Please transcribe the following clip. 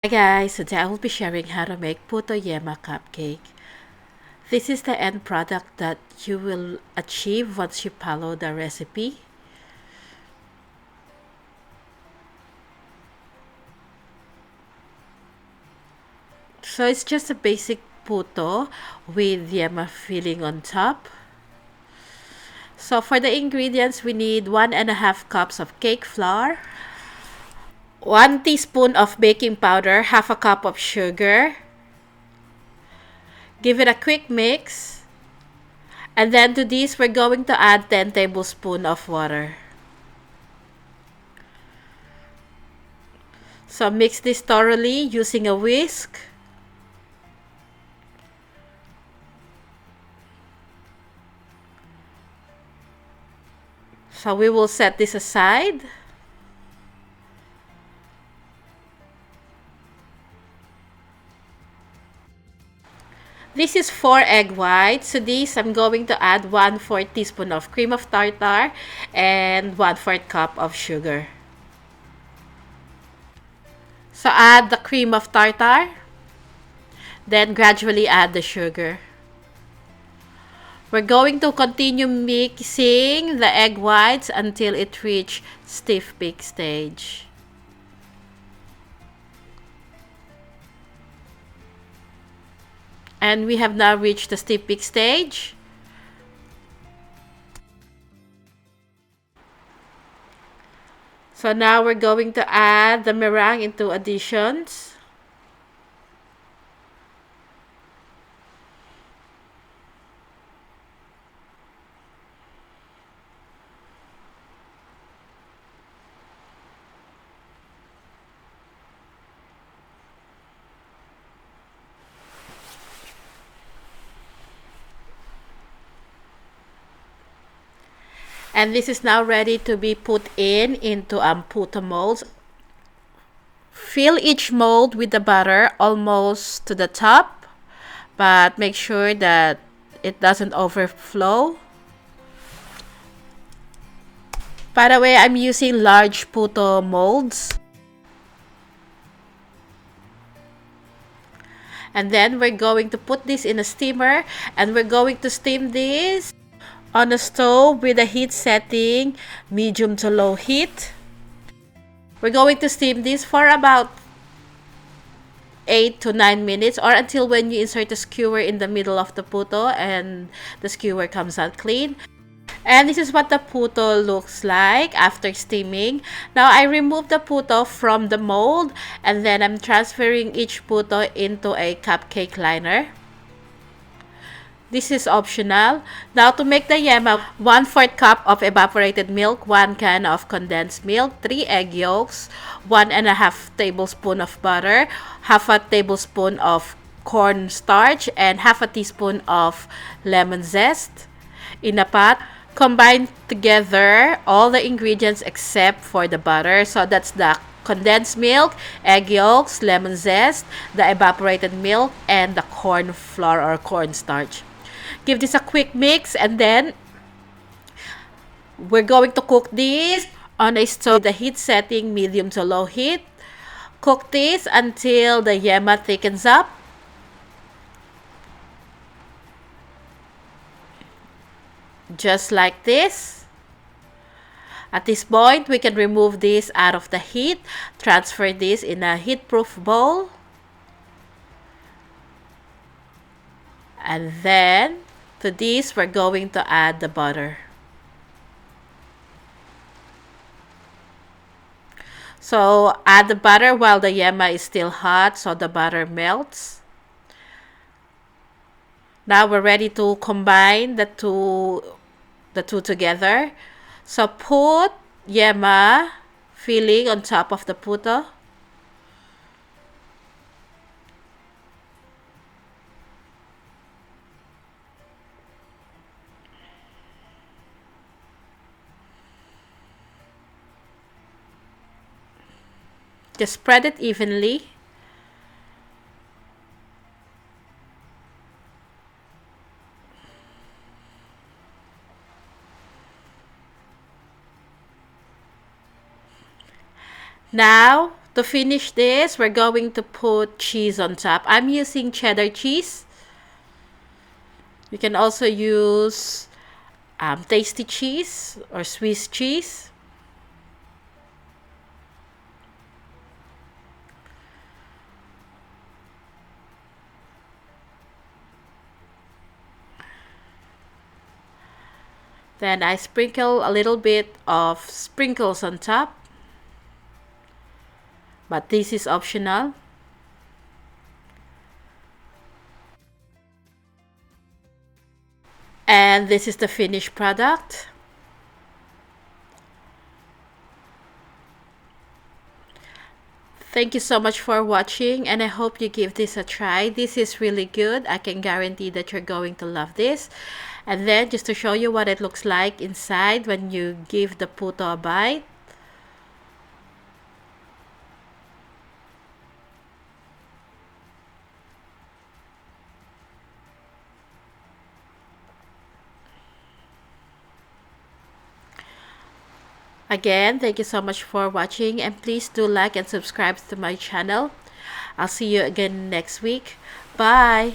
Hi guys, today I will be sharing how to make puto Yema cupcake. This is the end product that you will achieve once you follow the recipe. So it's just a basic puto with Yema filling on top. So for the ingredients, we need 1.5 cups of cake flour, 1 teaspoon of baking powder, half a cup of sugar. Give it a quick mix. And then to this, we're going to add 10 tablespoons of water. So mix this thoroughly using a whisk. So we will set this aside. This is 4 egg whites. To this, I'm going to add 1/4 teaspoon of cream of tartar and 1/4 cup of sugar. So add the cream of tartar. Then gradually add the sugar. We're going to continue mixing the egg whites until it reaches stiff peak stage. And we have now reached the stiff peak stage. So now we're going to add the meringue into additions. And this is now ready to be put into puto molds. Fill each mold with the butter almost to the top, but make sure that it doesn't overflow. By the way, I'm using large puto molds. And then we're going to put this in a steamer and we're going to steam this on a stove with a heat setting medium to low heat. We're going to steam this for about 8 to 9 minutes or until when you insert the skewer in the middle of the puto and the skewer comes out clean. And this is what the puto looks like after steaming. Now I remove the puto from the mold and then I'm transferring each puto into a cupcake liner. This is optional. Now to make the yema, 1/4 cup of evaporated milk, 1 can of condensed milk, 3 egg yolks, 1.5 tablespoon of butter, half a tablespoon of cornstarch, and half a teaspoon of lemon zest. In a pot, combine together all the ingredients except for the butter. So that's the condensed milk, egg yolks, lemon zest, the evaporated milk, and the corn flour or cornstarch. Give this a quick mix and then we're going to cook this on a stove with the heat setting medium to low heat. Cook this until the yema thickens up. Just like this. At this point, we can remove this out of the heat. Transfer this in a heat-proof bowl. And then, to this, we're going to add the butter. So, add the butter while the yema is still hot so the butter melts. Now we're ready to combine the two together. So put yema filling on top of the puto. Just spread it evenly. Now, To finish this, we're going to put cheese on top. I'm using cheddar cheese. You can also use tasty cheese or Swiss cheese. Then I sprinkle a little bit of sprinkles on top, but this is optional. And this is the finished product. Thank you so much for watching, and I hope you give this a try. This is really good. I can guarantee that you're going to love this. And then just to show you what it looks like inside when you give the puto a bite. Again, thank you so much for watching, and please do like and subscribe to my channel. I'll see you again next week. Bye!